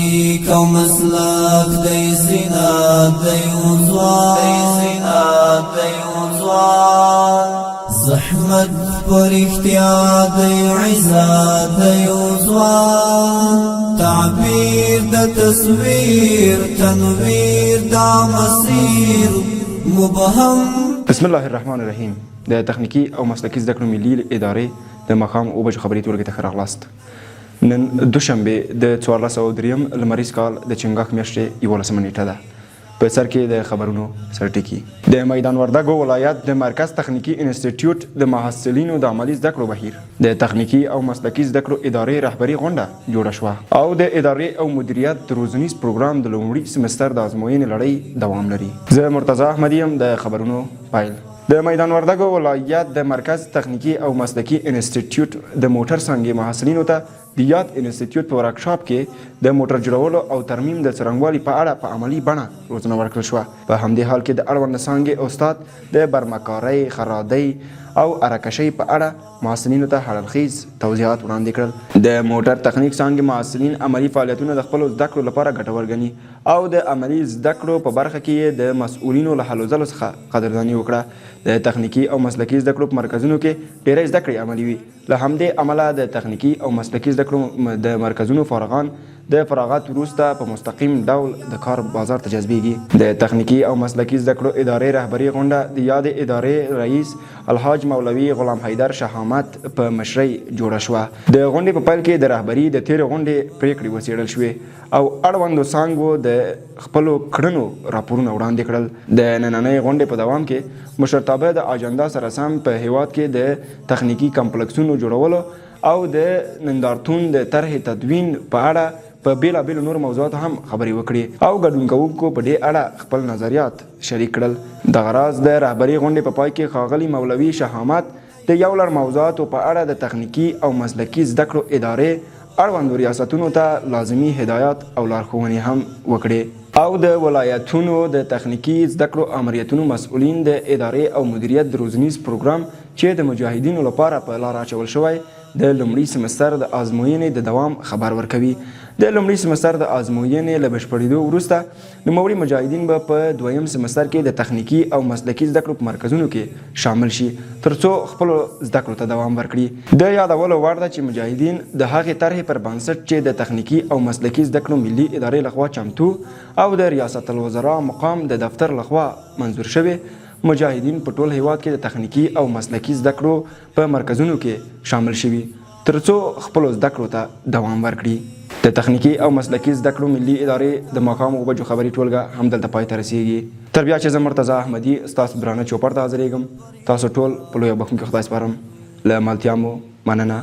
تخنیک او مسلک دی زینت دی ځوان زحمت پر اختیار دی عزت دی ځوان تعبیر د تصویر تنویر دا مسیر مبهم. بسم الله الرحمن الرحیم. د تخنیکي او مسلکي زده کړو ملي ادارې د ماښام 9 بجو خبري ټولګې ته ښه راغلاست. نن دوشنبه د 1403 لمریز کال د چنګاښ میاشتې 11 نیټه ده. په سر کې د خبرونو سرټکی. د میدان وردګو ولایت د مرکز تخنیکي انسټیټیوټ د محصلینو د عملي زده کړو بهیر د تخنیکي او مسلکي زده کړو ادارې رهبري غونډه جوړه شوه او د ادارې او مدیریت د روزنیز پروګرام د لومړي سمستر د ازموینې لړۍ دوام لري. زه مرتضی احمدی یم. د خبرونو پایل. د میدان وردګو ولایت د مرکز تخنیکي او مسلکي انسټیټیوټ د موټر څانګې محصلینو ته ديادې انسټیټیوټ په ورکشاپ کې د موټر جوړولو او ترمیم د څرنګوالي په اړه په عملي بڼه روزنه ورکړل شوه. په همدې حال کې د اړوند څانګې استاد د برمکارۍ، خرادۍ او ارکشۍ په اړه محصلینو ته حلالخیز توضیحات وړاندې کړل. د موټر تخنیک څانګې محصلین عملي فعالیتونه د خپلو زده کړو لپاره ګټور ګڼي او د عملي زده کړو په برخه کې د مسؤلینو له هلو ځلو څخه قدرداني وکړه. د تخنیکي او مسلکي زده کړو په مرکزونو کې ډېری زده کړې عملي وي. له همدې امله د تخنیکي او مسلکي زده کړو د مرکزونو فارغان د فراغت وروسته په مستقیم ډول د کار بازار ته جذبیږي. د تخنیکي او مسلکي زده کړو ادارې رهبري غونډه د یادې ادارې رئیس الحاج مولوي غلام حیدر شهامت په مشرۍ جوړه شوه. د غونډې په پیل کې د رهبري د تېرې غونډې پریکړې وڅېړل شوې او اړوندو څانګو د خپلو کړنو راپورونه وړاندې کړل. د نننۍ غونډې په دوام کې مشرتابه د اجنډا سره سم په هیواد کې د تخنیکي کمپلکسونو جوړولو او د نندارتون د طرح تدوین په اړه په بیلابیلو نور موضوعاتو هم خبرې وکړي او ګډون کوونکو په دې اړه خپل نظریات شریک کړل. دغه راز د رهبري غونډې په پای کې ښاغلي مولوي شهامت د یو لړ موضوعاتو په اړه د تخنیکي او مسلکي زده کړو ادارې اړوندو ریاستونو ته لازمي هدایات او لارښوونې هم وکړې او د ولایتونو د تخنیکي زده کړو امریتونو مسؤلین د ادارې او مدیریت د روزنیز پروګرام چې د مجاهدینو لپاره په لار اچول شوی د لومړي سمستر د ازموینې د دوام خبر ورکوي. د لومړي سمستر د ازموینې له بشپړېدو وروسته نوموړي مجاهدین به په دویم سمستر کې د تخنیکي او مسلکي زده کړو په مرکزونو کې شامل شي ترڅو خپلو زده کړو ته دوام ورکړي. د یادولو وړ ده چې مجاهدین د هغې طرحې پر بنسټ چې د تخنیکي او مسلکي زده کړو ملي ادارې لخوا چمتو او د ریاست الوزرا مقام د دفتر لخوا منظور شوی مجاهدین په ټول هیواد کې د تخنیکي او مسلکي زده کړو په مرکزونو کې شامل شوي ترڅو خپلو زده کړو ته دوام ورکړي. د تخنیکي او مسلکي زده کړو ملي ادارې د ماښام 9 بجو خبري ټولګه همدلته پای ته رسیږي. تر بیا چې زه مرتضی احمدي ستاسو درانه چوپړ ته حاضرېږم. تاسو ټول په لویه بخښونکي خدای سپارم. له ملتیا مو مننه.